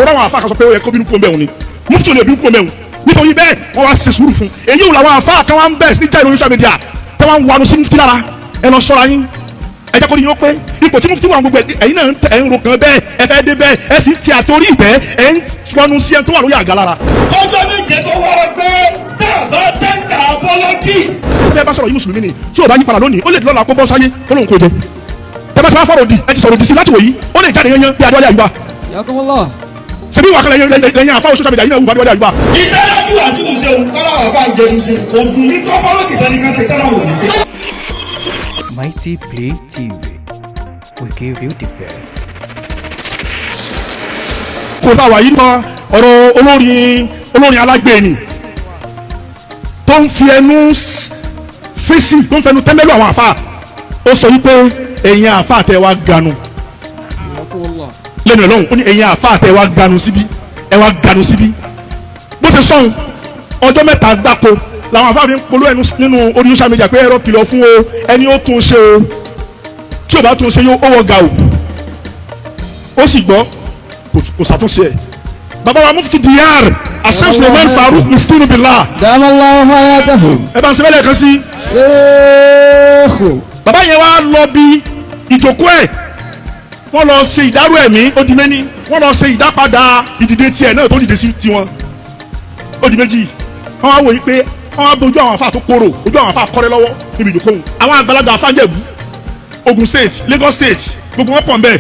ọ̀rọ̀ àwọn àfa kan sọ pé ó yẹ kó bínú kó mẹ́wọ̀n ni mufti ò lè bínú kó mẹ́wọ̀n nítorí bẹ́ẹ̀ wọ́n wá ṣe sùúrù fún èyí ò làwọn àfa kan wá ń bẹ̀ ní jáde social media tí wọ́n ń wanu sí mufti lára ẹ lọ sọ́ra yín ẹ jẹ́ kó ní yín ó pé ipò tí mufti wà gbogbo ẹ̀yin náà ẹ̀ ń ro kan bẹ́ẹ̀ ẹ fẹ́ dé bẹ́ẹ̀ ẹ sì ti àti orí ìtẹ́ ẹ̀ ń wọnú sí ẹ tó wà lórí àga lára. ọjọ́ méje tó wá pé dáàbà tẹ́ǹkà abọ́lọ́jì. ó fẹ́ bá sọ̀rọ̀ yín mùsùlùmí ni tí ò bá yí padà lónìí ó lè lọ́la kó bọ́ sáyé kó lóun kó jẹ tẹ́bá tí wọ́n fọ̀rọ̀ di ẹ ti sọ̀rọ̀ di sí láti wòyí ó lè jáde yanyan bí adúlẹ̀ àyùbá. ṣebí wà kálẹ̀ lẹ́yìn àfáwọn social media yìí náà wù adúlẹ̀ àyùbá. ìdájọ́ Wasiu ṣeun kọ́lá wà bá ń jẹun ṣe ògùn ní kọ́kọ́rọ́ ti tẹ́lẹ̀ kan ṣe kọ́lá wò ní ṣe. Mighty Play TV, we give you the best. kò tá a wà yìí lọ ọ̀rọ̀ olórin alágbèéni tó ń fi ẹnu fèsì tó ń fẹnu tẹ́lẹ̀lú àwọn àfa ó sọ wípé ẹ̀yin àfa àtẹ wa ganu lẹ́nu ẹ̀ lọ́hùn ó ní ẹ̀yin àfa àtẹ wa ganu síbí ẹ wa ganu síbí bó ṣe sọ̀hún ọjọ́ mẹ́ta gbáko làwọn àfa mi ń polówó ẹnu nínú orí social media pé ẹ̀rọ kìlọ̀ fún o ẹni ó tún ṣe o tí o bá tún ṣe yóò ó wọ ga o ó sì gbọ́ kò ṣàtúnṣe ẹ̀ bàbá wa mufti diyar asef suleiman faruk miskinu billah dàmàlàhu hayatahu. ẹ bá ń sẹ́bẹ̀lẹ̀ kan sí. bàbá yẹn wá lọ bí ìjókòó ẹ̀ wọ́n lọ ṣe ìdárò ẹ̀mí ó di méní wọ́n lọ ṣe ìdápadà ìdìde tiẹ̀ náà tó dìde sí tiwọn ó di méjì wọ́n wá wò yí pé wọ́n wá bójú àwọn afa tó kóró ojú àwọn afa kọ́rẹ́ lọ́wọ́ níbi ìjókòó àwọn àgbàlagbà afájẹ̀bù Ogun State Lagos State gbogbo wọn pọ̀ ń bẹ̀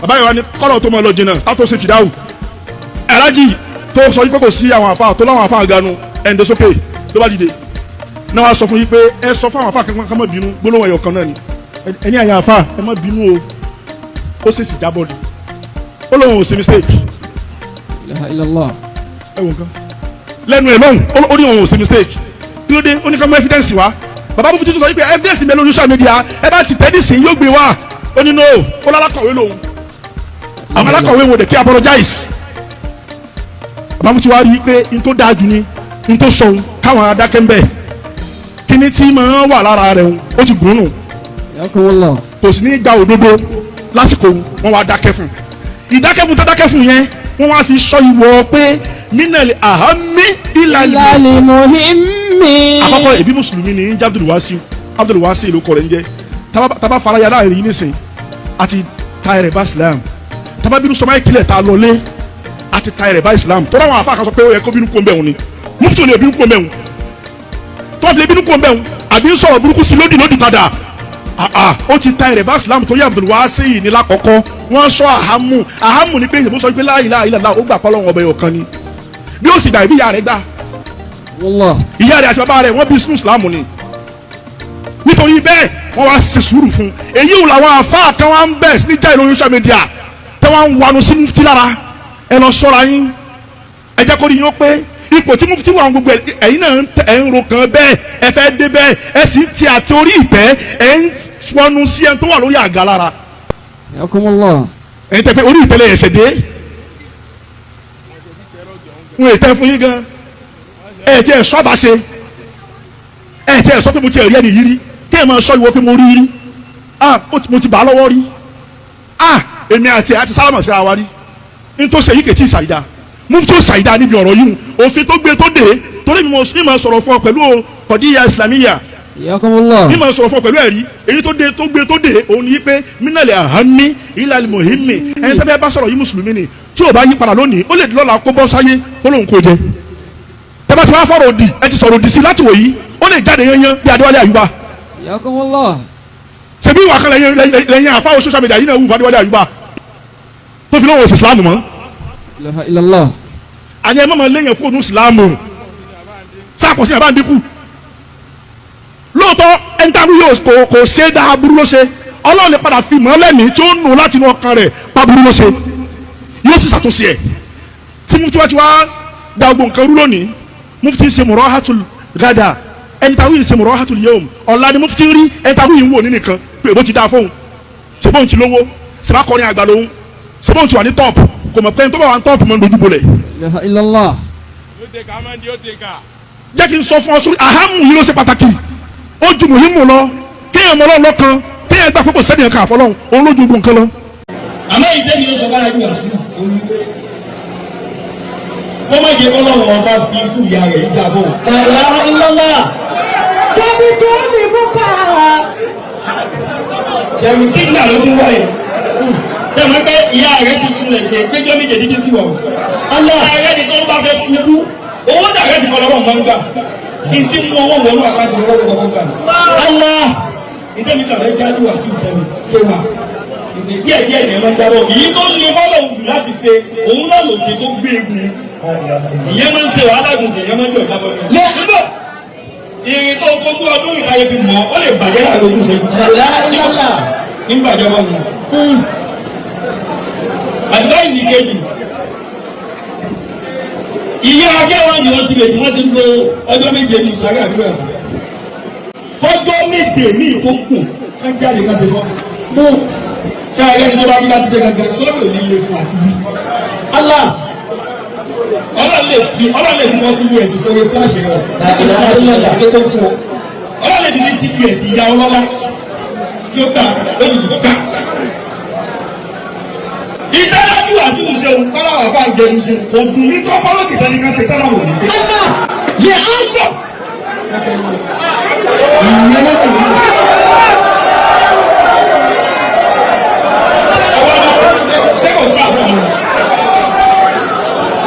bàbá yẹn wá ní kọ́lọ̀ tó mọ lọ jìnnà á tó ṣe fìdáwù alájì tó sọ yí pé kò sí àwọn afa tó láwọn afa àganu ẹ̀ǹdẹ́ sókè tó bá dìde náà wá sọ fún yí pé ẹ sọ fún àwọn afa kankan ká má bínú gbólóhùn ẹ̀yọ̀ kan náà ni ẹni àyàn afa ẹ má bínú o ó sì sì jábọ̀ ni ó lóun ò sí mistake ẹ wò nǹkan lẹ́nu ẹ̀ lọ́hùn ó ní òun ò sí mistake kí ló dé ó ní ká mú evidence wá bàbá bó fi títún sọ yí pé evidence mi lórí social media ẹ bá ti tẹ́lẹ̀ sí yóò gbé wá ó ní no ó lálákọ̀wé lòun àwọn alákọ̀wé wo de kí apologize bàbá mo ti wá rí i pé n tó dáa jù ni n tó sọ káwọn adákẹ́ ń bẹ̀ kí ni tí máa wà lára rẹ̀ ó ti gùn nù kò sí ní gba òdodo lásìkò wọn wá dákẹ́ fún ìdákẹ́ fún tẹ́dákẹ́ fún yẹn wọ́n wá fi sọ ìwọ pé minali ahami ilali muhimmi. àkọ́kọ́ ẹbí mùsùlùmí ni ń jẹ́ Abdul Wasiu ló kọ rẹ̀ ń jẹ́ taba fara yàrá rẹ̀ yìí nísìn àti ta ẹ̀rẹ̀ bá Islam taba bínú sọmọ ìkìlẹ̀ ta lọlé àti ta ẹ̀rẹ̀ bá Islam tó dáwọn afa kan sọ pé ó yẹ kó bínú kó ń bẹ̀rù ni mufti ò lè bínú kó ń bẹ̀rù tó fi lè bínú kó ń bẹ̀rù àbí ń sọ̀rọ̀ burúkú sí lódì padà ó ti ta ẹ̀rẹ̀ bá Islam torí Abdul Wasiu ní lákọ̀ọ́kọ́ wọ́n sọ àhámù ní pé ìṣèlú sọ pé la ilaha illallah ó gbà pọ́lọ́wọ́n ọbẹ̀ ọ̀kan ni bí ó sì gbà ìbí ìyá rẹ̀ gbà ìyá rẹ̀ àti bàbá rẹ̀ wọ́n bí sínú Islam ni nítorí bẹ́ẹ̀ wọ́n wá ṣe sùúrù fún èyí ò làwọn àfáà kan wá ń bẹ̀ ní jáde lórí social media tí wọ́n ń wanu sí mufti lára ẹ lọ sọ́ra yín ẹ jẹ́ kó ní yín ó pé ipò tí mufti wà gbogbo ẹ̀yin náà ẹ̀ ń ro kan bẹ́ẹ̀ ẹ fẹ́ dé bẹ́ẹ̀ ẹ sì ti àti orí ìtẹ́ ẹ̀ ń wọnú sí ẹ tó wà lórí àga lára ẹ̀yin tẹ́ pé orí ìtẹ́lẹ̀ ẹ̀ṣẹ̀ dé wọn ètẹ́ fún yín gan ẹ̀ tí ẹ̀ sọ́ bá ṣe ẹ̀ tí ẹ̀ sọ pé mo ti rí ẹni yìí rí kí ẹ̀ máa sọ ìwọ pé mo rí rí mo ti bà á lọ́wọ́ rí èmi àti sálámà síra wa rí ní tó ṣe yìí kètì ìsàyídá mufti ó ṣàyídá níbi ọ̀rọ̀ yìí òfin tó gbé tó dé torí mi máa sọ̀rọ̀ fún ọ pẹ̀lú kọ̀díyà islamiyya mi máa sọ̀rọ̀ fún ọ pẹ̀lú ẹ̀rí èyí tó gbé tó dé òun ni pé minali ahami ilali muhimmi ẹni tẹ́fẹ́ bá sọ̀rọ̀ yìí mùsùlùmí ni tí ò bá yí padà lónìí ó lè lọ́la kó bọ́ sáyé kó lóun kó jẹ tẹ́fẹ́ tí wọ́n á fọ̀rọ̀ òdì ẹ ti sọ̀rọ̀ òdì sí láti wò yìí ó lè jáde yanyan bí adéwálé àyùbá ṣebí wà kan lẹ́yìn àfáwọn social media yìí náà wù fadéwálé àyùbá tó fi lóun òsì islam mọ́ àní ẹ mọ̀mọ́ lẹ́yìn kó nu islam sáàkọ̀sí àbá ń dínkù lóòótọ́ ẹni tá a yóò kò ṣe dáa burú ló ṣe ọlọ́run lè padà fi mọ́ lẹ́mìí tí ó nù láti inú ọkàn rẹ̀ pa burú ló ṣe yóò sì ṣàtúnṣe ẹ̀ tí mufti wá ti wá da gbogbo nǹkan rú lónìí mufti ṣe murahatul gada ẹni tá a ṣe murahatul yawm ọ̀la ni mufti rí ẹni tá a ń wò ní nìkan pé èbó ti dáa fóun ṣèbóun ti lówó ṣèbá kọrin àgbà lòun ṣèbóun ti wà ní tọ́ọ̀pù kò mọ̀ pé ẹni tó bá wà ní tọ́ọ̀pù mọ́ ń dojú bolẹ̀. jẹ́ kí n sọ fún ọ sórí àhámù yìí ló ṣe pàtàkì ó ju mùhímù lọ kéèyàn mọ lọ́wọ́ kan kéèyàn gbà pé kò sẹ́ni ẹ̀ka àfọlọ́hún òun ló ju gbogbo nǹkan lọ. àmọ́ ìdẹ́ni ló sọ fún alájú Wasiu òun pé kó má jẹ́ kọ́lọ́wọ́ ọba fi ikú ìyá rẹ̀ jábọ̀. Ìlọ́lá. Tóbi tó ní mú ká. Ṣẹ̀rù sígbà ló tún wáyé. Sẹ́wọ̀n pé ìyá rẹ̀ ti sunlẹ̀ pé péjọ́ méje dídí sí wọ̀. Ìyá rẹ̀ ni tó bá fẹ́ ṣubú. Owó dàrẹ́ ti kọ́lọ́wọ́ máa ń gbà. Ìtí mú owó wọnú àkáǹtì lọ́wọ́ kọ́kọ́ gbà. Ìdẹ́mi kàwé jáde wá sí ìtẹ́mi kéwà. Díẹ̀ díẹ̀ ni ẹ máa ń jábọ̀. Èyí tó lè fọ́lọ̀ òjò láti ṣe òun náà lòkè tó gbé egun. Ìyẹn máa ń ṣe wàhálà gùnkè, ìyẹn máa ń jọ ìjábọ̀ ní. Nígbà ìrìn tó fogún ọdún ìtayé fi mọ̀ ó lè bàjẹ́ láàrin ojú ṣe. Nígbà ìjọba mi. Advice kejì. Ìyá akẹ́wọ̀n ni wọ́n ti lè tí wọ́n ti ń lo ọjọ́ méje ní ìsàrí àdúrà. Ọjọ́ méje ní ìtókù ká jáde ká ṣe sọ́ọ̀tì. Ṣé ayé ni tó bá kí bá ti ṣe gàgà sọ́ọ̀rọ̀ ò ní ilé fún àti bí. Ọlọ́run lè fi 40 years fún ewé fúláṣì rẹ̀. Ọlọ́run lè fi 50 years ìyá ọlọ́lá tí ó gbà lórí ìdìbò gbà. Ìdájọ́ Wasiu ṣeun kọ́lá wà bá gẹ̀rù ṣe kò dùn ní kọ́kọ́ lókè tẹ́lẹ̀ kan ṣe tẹ́lẹ̀ wò ní ṣe. Yẹ á gbọ́. Ṣé kò sá fún mi?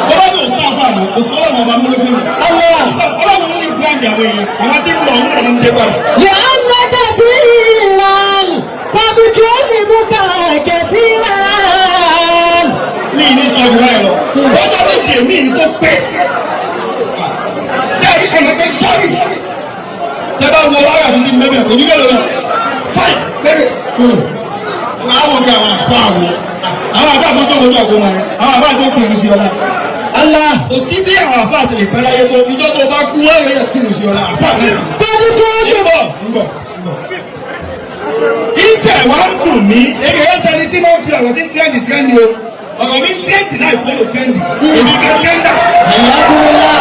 Bọ́lá ní òsá fún mi, kò sọ́lá mọ̀ ọba múlẹ́gbẹ́ mi. Ọlọ́run ní ìgbàgbé àwọn èèyàn, àwọn tí ń bọ̀ ọ̀hún ọ̀hún dé padà. Yẹ á gbọ́ tàbí ìlànà tàbí tí ó lè mú ká kẹ̀sí ìlànà. Mi ní sọ́jú láì lọ. Ọjọ́ méje mi tó pé. Ṣé àyè ọ̀nà pé sọ́ọ̀rì? Ṣé bá wo wáyà mi ní mẹ́bẹ̀ẹ́ kò ní bẹ́ẹ̀ lọ́nà? Fáì bẹ́ẹ̀. Àwọn ọ̀gá àwọn àfọ àwọn. Àwọn àbá àbọ̀ tó kojú àgbo wọn. Àwọn àbá tó kiri sí ọlá. Kò sí bí àwọn àfa àti lè pẹ́ láyé tó ìjọ tó bá kú wọ́n yẹ kiri sí ọlá. Àfa àti lè. Tàbí tó lè bọ̀. Iṣẹ́ wa ń dùn mí. Èmi yẹn sẹ́ni tí wọ́n fi ọ̀rọ̀ tí tírẹ́ndì o. Ọ̀rọ̀ mi tírẹ́ndì náà ìfọ́lò tírẹ́ndì. Èmi ká tírẹ́ndà. Ìyàbùrọ̀lá.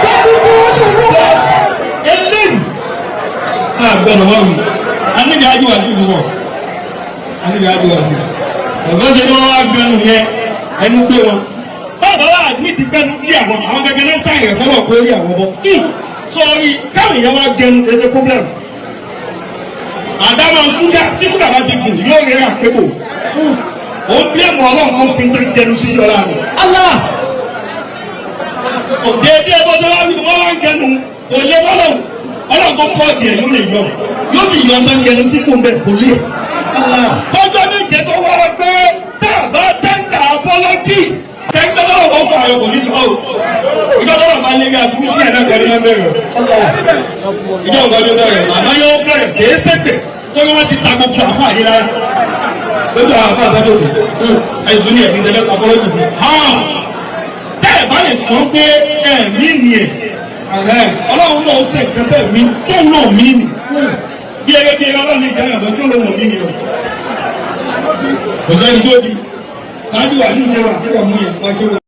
Tàbí tó lè mú ká. Eléyìí. Àgbẹ̀nù wọ́n mi. A níbi ájú Wasiu wọ̀. A níbi ájú Wasiu. Ọ̀gbọ́n ṣe ni wọ́n wá gbẹnu yẹn. Ẹnu gbé wọn. Báwo wá àdúmí ti gbẹnu bí àwọn gẹ́gẹ́ náà sáyẹn fọlọ́ pé ó rí àwọn bọ́. Sọ̀rí káwọn èèyàn wá gbẹnu kì í ṣe problem. Àdámọ̀ ṣúgà tí ṣúgà bá ti gùn yóò rí àpébò. Ó bí ẹ̀mọ́ ọlọ́run kan fi ń gbé jẹnu sí ọ̀la rẹ̀. Dédé ẹgbẹ́ tó wá wí wọ́n wá ń gẹnu kò lé ọlọ́run tó pọ̀ díẹ̀ ló lè yọ. Yóò sì yọ ọmọ gẹnu sí kò bẹ̀ kò lé. Kọjọ́ méje tó wá pé dáàbá tẹ́ńtà apọ́lọ́jì tẹ́ńtà náà wọ́n fún àwọn òní sọ́ọ̀. Ìjọ tó wà máa lé àdúgbò sí ẹ̀dá kẹrin náà bẹ̀rẹ̀. Ìjọ ògbà tó bẹ̀rẹ̀ àmọ́ yóò bẹ̀rẹ̀ kèé sẹ́pẹ̀ tó ní wọ́n ti ta gbogbo àfọ àyè lára. Lójú àwọn àfọ àtàkùn ẹ̀sùn ní ẹ̀mí tẹ́lẹ̀ apọ́lọ́jì fún. Tẹ́ẹ̀ bá lè sọ pé ẹ̀mí ni ẹ̀ ọlọ́run náà ṣe nǹkan tẹ̀ mí tó náà mí nì. Bí ẹgbẹ́ bí ẹgbẹ́ ọlọ́run ìjà yàtọ̀ tó lóun mí ni o. Kò sẹ́ni tó di. Lájú Wasiu jẹ́ wà kí wọ́n mú yẹn wá kí wọ́n.